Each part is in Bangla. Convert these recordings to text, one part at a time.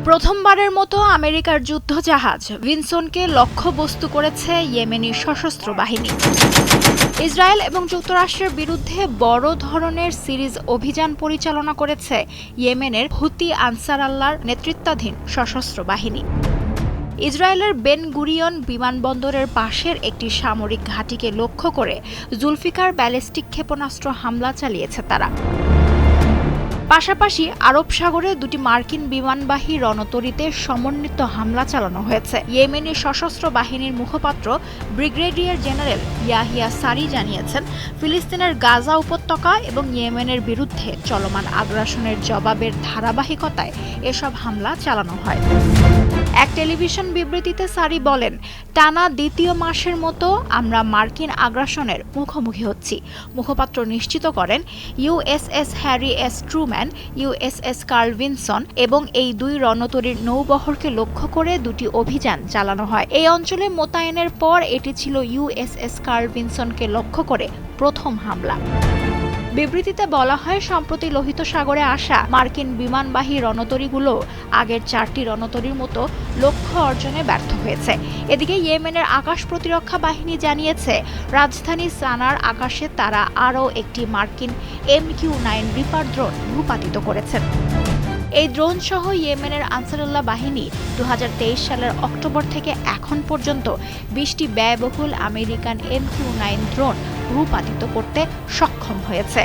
প্রথমবারের মতো আমেরিকার যুদ্ধজাহাজ ভিনসনকে লক্ষ্যবস্তু করেছে ইয়েমেনি সশস্ত্র বাহিনী। ইসরায়েল এবং যুক্তরাষ্ট্রের বিরুদ্ধে বড় ধরনের সিরিজ অভিযান পরিচালনা করেছে ইয়েমেনের হুতি আনসার আল্লাহর নেতৃত্বাধীন সশস্ত্র বাহিনী। ইসরায়েলের বেন গুরিয়ন বিমানবন্দরের পাশের একটি সামরিক ঘাঁটিকে লক্ষ্য করে জুলফিকার ব্যালিস্টিক ক্ষেপণাস্ত্র হামলা চালিয়েছে তারা। পাশাপাশি আরব সাগরে দুটি মার্কিন বিমানবাহী রণতরীতে সমন্বিত হামলা চালানো হয়েছে। ইয়েমেনি সশস্ত্র বাহিনীর মুখপাত্র ব্রিগেডিয়ার জেনারেল ইয়াহিয়া সারি জানিয়েছেন, ফিলিস্তিনের গাজা উপত্যকা এবং ইয়েমেনের বিরুদ্ধে চলমান আগ্রাসনের জবাবের ধারাবাহিকতায় এসব হামলা চালানো হয়। এক টেলিভিশন বিবৃতিতে সারি বলেন, টানা দ্বিতীয় মাসের মতো আমরা মার্কিন আগ্রাসনের মুখোমুখি হচ্ছি। মুখপাত্র নিশ্চিত করেন, USS Harry S Truman, USS curl Vinson এবং এই দুই রণতরীর নৌবহরকে লক্ষ্য করে দুটি অভিযান চালানো হয়। এই অঞ্চলে মোতায়েনের পর এটি ছিল ইউএসএস কার্ল ভিনসনকে লক্ষ্য করে প্রথম হামলা। বিবৃতিতে বলা হয়, সম্প্রতি লোহিত সাগরে আসা মার্কিন বিমানবাহী রণতরীগুলো আগের 4টি রণতরীর মতো লক্ষ্য অর্জনে ব্যর্থ হয়েছে। এদিকে ইয়েমেনের আকাশ প্রতিরক্ষা বাহিনী জানিয়েছে, রাজধানী সানার আকাশে তারা আরও একটি মার্কিন MQ-9 রিপার ড্রোন ভূপাতিত করেছেন। এই ড্রোন সহ ইয়েমেনের আনসারুল্লাহ বাহিনী 2023 সালের অক্টোবর থেকে এখন পর্যন্ত 20টি ব্যয়বহুল আমেরিকান MQ-9 ড্রোন ভূপাতিত করতে সক্ষম হয়েছে।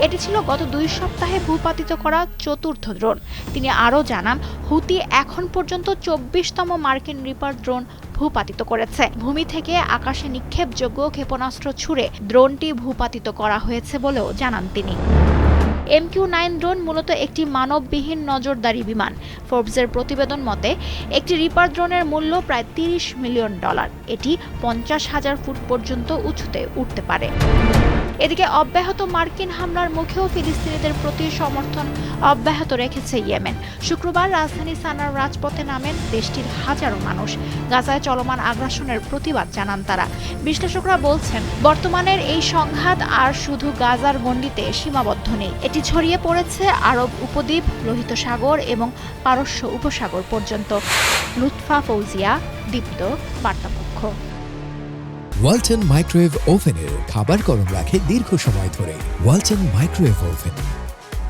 এটি ছিল গত 2 সপ্তাহে ভূপাতিত করা চতুর্থ ড্রোন। তিনি আরও জানান, হুতি এখন পর্যন্ত 24তম মার্কিন রিপার ড্রোন ভূপাতিত করেছে। ভূমি থেকে আকাশে নিক্ষেপযোগ্য ক্ষেপণাস্ত্র ছুড়ে ড্রোনটি ভূপাতিত করা হয়েছে বলেও জানান তিনি। MQ-9 ড্রোন মূলত একটি মানববিহীন নজরদারি বিমান। ফোর্বসের প্রতিবেদন মতে, একটি রিপার ড্রোনের মূল্য প্রায় $30 মিলিয়ন। এটি 50,000 ফুট পর্যন্ত উঁচুতে উঠতে পারে। এদিকে অব্যাহত মার্কিন হামলার মুখেও ফিলিস্তিনিদের প্রতি সমর্থন অব্যাহত রেখেছে ইয়েমেন। শুক্রবার রাজধানী সানার রাজপথে নামেন দেশটির হাজারো মানুষ। গাজায় চলমান আগ্রাসনের প্রতিবাদ জানান তারা। বিশ্লেষকরা বলছেন, বর্তমানের এই সংঘাত আর শুধু গাজার গণ্ডিতে সীমাবদ্ধ নেই। এটি ছড়িয়ে পড়েছে আরব উপদ্বীপ, লোহিত সাগর এবং পারস্য উপসাগর পর্যন্ত। লুৎফা ফৌজিয়া, দীপ্ত, বার্তাকক্ষ। ওয়ালটন মাইক্রোওয়েভ ওভেনের খাবার গরম রাখে দীর্ঘ সময় ধরে। Walton microwave oven.